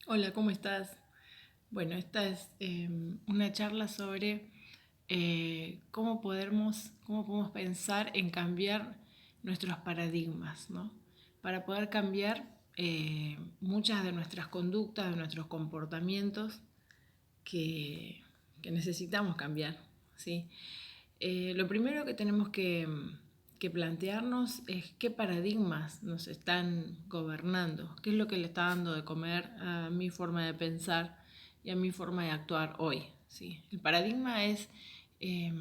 Hola, ¿cómo estás? Bueno, esta es una charla sobre cómo podemos pensar en cambiar nuestros paradigmas, ¿no? Para poder cambiar muchas de nuestras conductas, de nuestros comportamientos que, que necesitamos cambiar, ¿sí? Lo primero que tenemos que plantearnos es qué paradigmas nos están gobernando, qué es lo que le está dando de comer a mi forma de pensar y a mi forma de actuar hoy. ¿Sí? El paradigma es eh,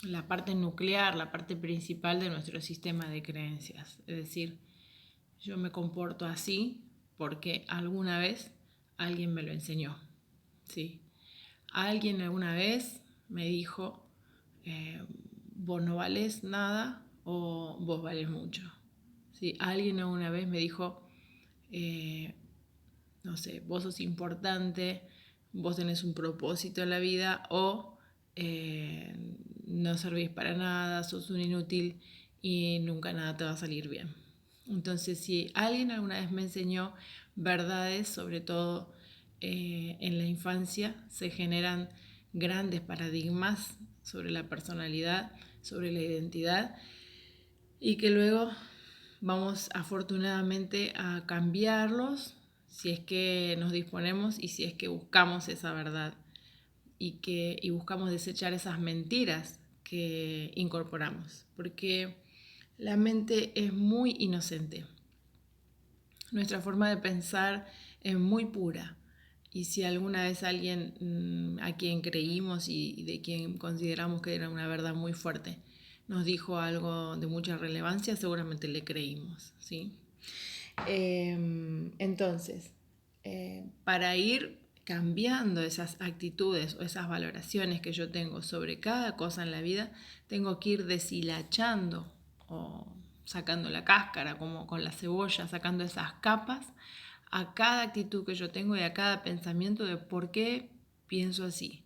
la parte nuclear, la parte principal de nuestro sistema de creencias. Es decir, yo me comporto así porque alguna vez alguien me lo enseñó. ¿Sí? Alguien alguna vez me dijo, eh, vos no valés nada o vos valés mucho. ¿Sí? Alguien alguna vez me dijo, eh, no sé, vos sos importante, vos tenés un propósito en la vida o eh, no servís para nada, sos un inútil y nunca nada te va a salir bien. Entonces, si alguien alguna vez me enseñó verdades, sobre todo en la infancia, se generan grandes paradigmas sobre la personalidad, sobre la identidad y que luego vamos afortunadamente a cambiarlos si es que nos disponemos y si es que buscamos esa verdad y buscamos desechar esas mentiras que incorporamos, porque la mente es muy inocente. Nuestra forma de pensar es muy pura. Y si alguna vez alguien a quien creímos y de quien consideramos que era una verdad muy fuerte nos dijo algo de mucha relevancia, seguramente le creímos, ¿sí? Entonces, para ir cambiando esas actitudes o esas valoraciones que yo tengo sobre cada cosa en la vida, tengo que ir deshilachando o sacando la cáscara, como con la cebolla, sacando esas capas a cada actitud que yo tengo y a cada pensamiento de por qué pienso así,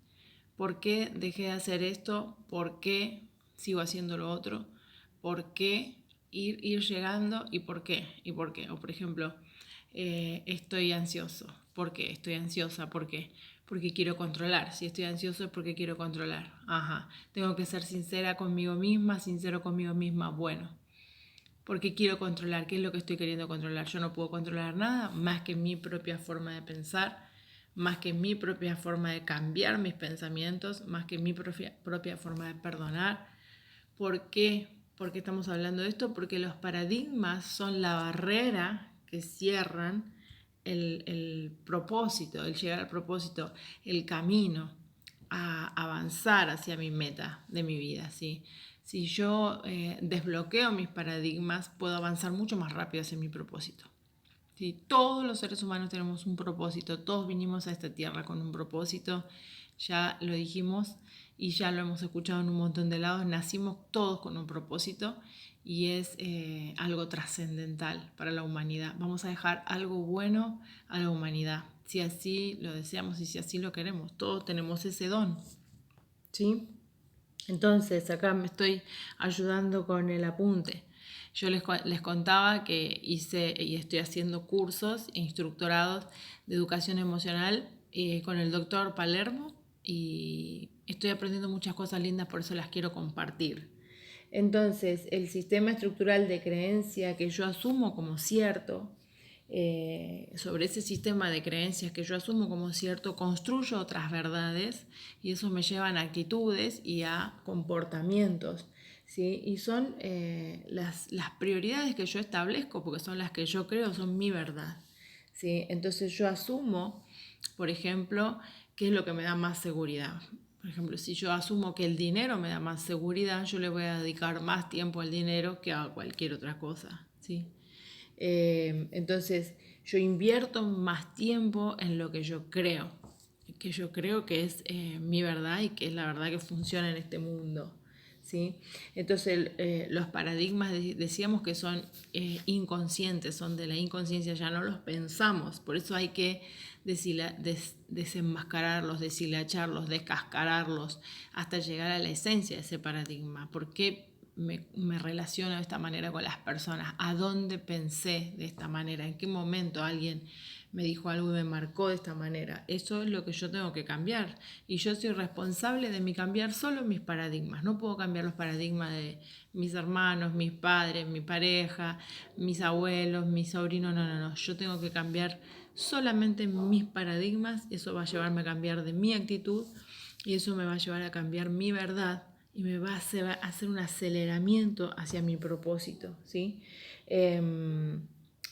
por qué dejé de hacer esto, por qué sigo haciendo lo otro, por qué ir llegando y por qué, y por qué. O por ejemplo, estoy ansioso, ¿por qué? Estoy ansiosa, ¿por qué? Porque quiero controlar. Si estoy ansioso es porque quiero controlar. Ajá. Tengo que ser sincera conmigo misma, sincero conmigo misma. Bueno, porque quiero controlar. ¿Qué es lo que estoy queriendo controlar? Yo no puedo controlar nada más que mi propia forma de pensar, más que mi propia forma de cambiar mis pensamientos, más que mi propia forma de perdonar. ¿Por qué? ¿Por qué estamos hablando de esto? Porque los paradigmas son la barrera que cierran el propósito, el llegar al propósito, el camino a avanzar hacia mi meta de mi vida. ¿Sí? Si yo desbloqueo mis paradigmas, puedo avanzar mucho más rápido hacia mi propósito. ¿Sí? Todos los seres humanos tenemos un propósito, todos vinimos a esta tierra con un propósito, ya lo dijimos y ya lo hemos escuchado en un montón de lados, nacimos todos con un propósito y es algo trascendental para la humanidad. Vamos a dejar algo bueno a la humanidad, si así lo deseamos y si así lo queremos, todos tenemos ese don, ¿sí? Entonces, acá me estoy ayudando con el apunte. Yo les contaba que hice y estoy haciendo cursos e instructorados de educación emocional con el doctor Palermo y estoy aprendiendo muchas cosas lindas, por eso las quiero compartir. Entonces, el sistema estructural de creencia que yo asumo como cierto, sobre ese sistema de creencias que yo asumo como cierto, construyo otras verdades y eso me lleva a actitudes y a comportamientos. ¿Sí? Y son las prioridades que yo establezco, porque son las que yo creo, son mi verdad. ¿Sí? Entonces yo asumo, por ejemplo, qué es lo que me da más seguridad. Por ejemplo, si yo asumo que el dinero me da más seguridad, yo le voy a dedicar más tiempo al dinero que a cualquier otra cosa. ¿Sí? Entonces, yo invierto más tiempo en lo que yo creo que es mi verdad y que es la verdad que funciona en este mundo. ¿Sí? Entonces, los paradigmas decíamos que son inconscientes, son de la inconsciencia, ya no los pensamos, por eso hay que desenmascararlos, deshilacharlos, descascararlos, hasta llegar a la esencia de ese paradigma. ¿Por qué me relaciono de esta manera con las personas? ¿A dónde pensé de esta manera? ¿En qué momento alguien me dijo algo y me marcó de esta manera. Eso es lo que yo tengo que cambiar. Y yo soy responsable de mi cambiar solo mis paradigmas. No puedo cambiar los paradigmas de mis hermanos, mis padres, mi pareja, mis abuelos, mis sobrinos. No, no, no. Yo tengo que cambiar solamente mis paradigmas. Eso va a llevarme a cambiar de mi actitud y eso me va a llevar a cambiar mi verdad y me va a hacer un aceleramiento hacia mi propósito, ¿sí?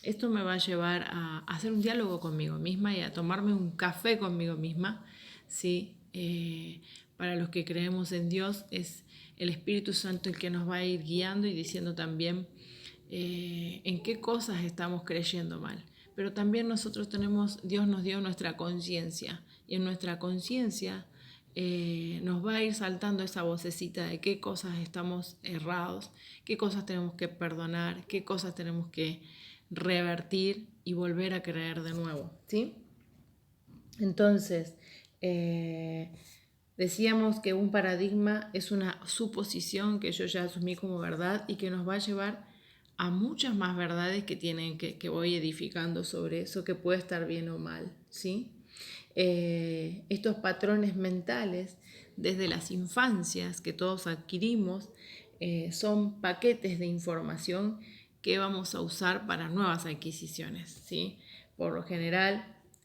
Esto me va a llevar a hacer un diálogo conmigo misma y a tomarme un café conmigo misma, ¿sí? Para los que creemos en Dios, es el Espíritu Santo el que nos va a ir guiando y diciendo también en qué cosas estamos creyendo mal. Pero también Dios nos dio nuestra conciencia, y en nuestra conciencia nos va a ir saltando esa vocecita de qué cosas estamos errados, qué cosas tenemos que perdonar, qué cosas tenemos que revertir y volver a creer de nuevo, ¿sí? Entonces, decíamos que un paradigma es una suposición que yo ya asumí como verdad y que nos va a llevar a muchas más verdades que voy edificando sobre eso, que puede estar bien o mal, ¿sí? Estos patrones mentales desde las infancias que todos adquirimos son paquetes de información que vamos a usar para nuevas adquisiciones, ¿sí? Por lo general,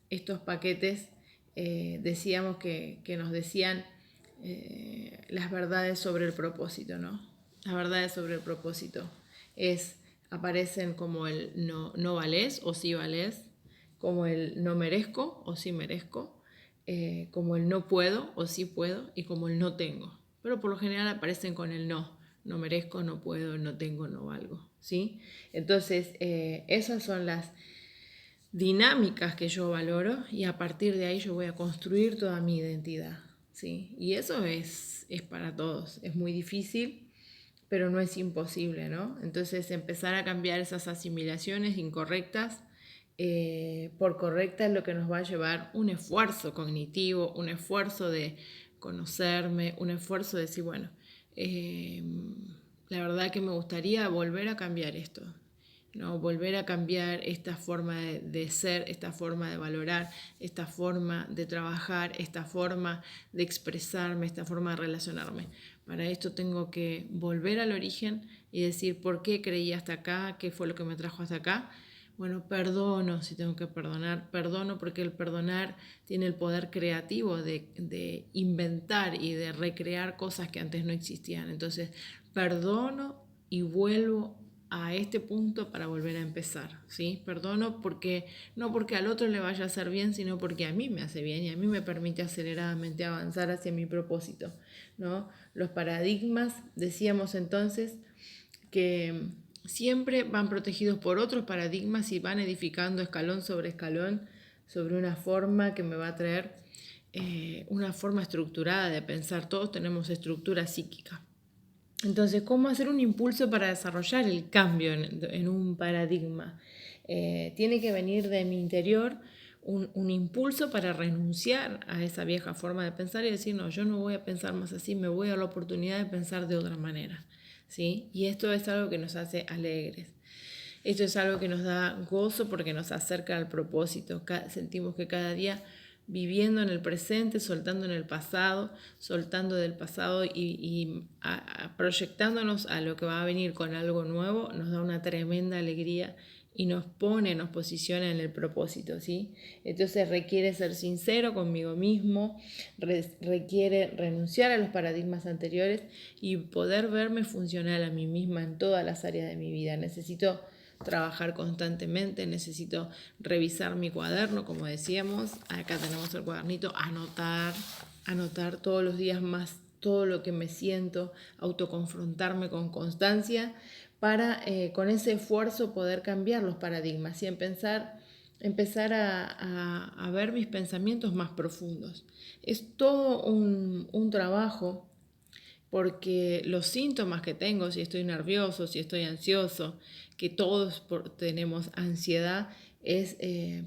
estos paquetes decíamos que nos decían las verdades sobre el propósito, ¿no? Las verdades sobre el propósito aparecen como el no valés o sí valés, como el no merezco o sí merezco, como el no puedo o sí puedo y como el no tengo. Pero por lo general aparecen con el no merezco, no puedo, no tengo, no valgo, ¿sí? Entonces, esas son las dinámicas que yo valoro y a partir de ahí yo voy a construir toda mi identidad, ¿sí? Y eso es para todos, es muy difícil, pero no es imposible, ¿no? Entonces empezar a cambiar esas asimilaciones incorrectas por correcta es lo que nos va a llevar un esfuerzo cognitivo, un esfuerzo de conocerme, un esfuerzo de decir, bueno, la verdad que me gustaría volver a cambiar esto, ¿no? Volver a cambiar esta forma de ser, esta forma de valorar, esta forma de trabajar, esta forma de expresarme, esta forma de relacionarme. Para esto tengo que volver al origen y decir por qué creí hasta acá, qué fue lo que me trajo hasta acá. Bueno, perdono si tengo que perdonar, perdono porque el perdonar tiene el poder creativo de inventar y de recrear cosas que antes no existían. Entonces, perdono y vuelvo a este punto para volver a empezar, ¿sí? Perdono porque no porque al otro le vaya a hacer bien, sino porque a mí me hace bien y a mí me permite aceleradamente avanzar hacia mi propósito, ¿no? Los paradigmas, decíamos entonces, que siempre van protegidos por otros paradigmas y van edificando escalón sobre una forma que me va a traer una forma estructurada de pensar. Todos tenemos estructura psíquica. Entonces, ¿cómo hacer un impulso para desarrollar el cambio en un paradigma? Tiene que venir de mi interior un impulso para renunciar a esa vieja forma de pensar y decir, no, yo no voy a pensar más así, me voy a la oportunidad de pensar de otra manera, ¿sí? Y esto es algo que nos hace alegres. Esto es algo que nos da gozo porque nos acerca al propósito. Sentimos que cada día viviendo en el presente, soltando en el pasado, soltando del pasado y proyectándonos a lo que va a venir con algo nuevo, nos da una tremenda alegría y nos posiciona en el propósito, ¿sí? Entonces requiere ser sincero conmigo mismo, requiere renunciar a los paradigmas anteriores y poder verme funcional a mí misma en todas las áreas de mi vida. Necesito trabajar constantemente, necesito revisar mi cuaderno, como decíamos, acá tenemos el cuadernito, anotar todos los días más todo lo que me siento, autoconfrontarme con constancia para con ese esfuerzo poder cambiar los paradigmas y empezar a ver mis pensamientos más profundos. Es todo un trabajo porque los síntomas que tengo, si estoy nervioso, si estoy ansioso, que todos tenemos ansiedad, es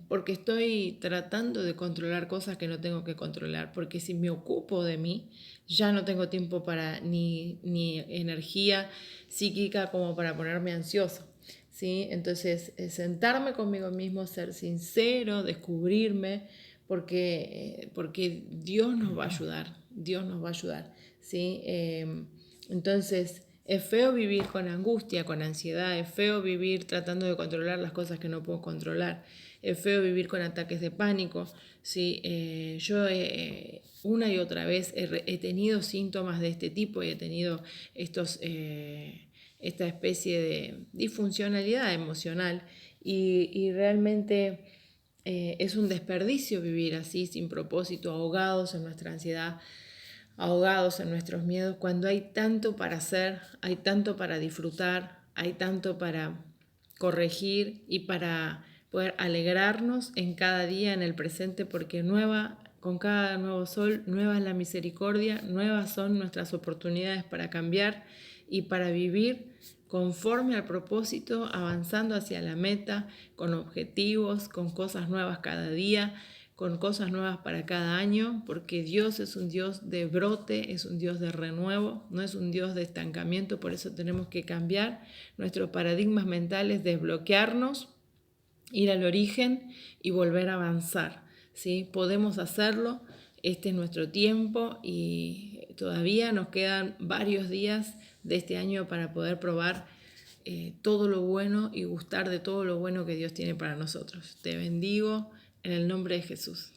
porque estoy tratando de controlar cosas que no tengo que controlar, porque si me ocupo de mí, ya no tengo tiempo para ni energía psíquica como para ponerme ansioso. ¿sí? Entonces, sentarme conmigo mismo, ser sincero, descubrirme, porque Dios nos va a ayudar, Dios nos va a ayudar, ¿sí? Entonces, es feo vivir con angustia, con ansiedad, es feo vivir tratando de controlar las cosas que no puedo controlar, es feo vivir con ataques de pánico, ¿sí? Yo una y otra vez he tenido síntomas de este tipo y he tenido estos... esta especie de disfuncionalidad emocional y realmente es un desperdicio vivir así, sin propósito, ahogados en nuestra ansiedad, ahogados en nuestros miedos, cuando hay tanto para hacer, hay tanto para disfrutar, hay tanto para corregir y para poder alegrarnos en cada día, en el presente, porque con cada nuevo sol, nueva es la misericordia, nuevas son nuestras oportunidades para cambiar y para vivir conforme al propósito, avanzando hacia la meta, con objetivos, con cosas nuevas cada día, con cosas nuevas para cada año, porque Dios es un Dios de brote, es un Dios de renuevo, no es un Dios de estancamiento, por eso tenemos que cambiar nuestros paradigmas mentales, desbloquearnos, ir al origen y volver a avanzar, ¿sí? Podemos hacerlo, este es nuestro tiempo y todavía nos quedan varios días de este año para poder probar todo lo bueno y gustar de todo lo bueno que Dios tiene para nosotros. Te bendigo en el nombre de Jesús.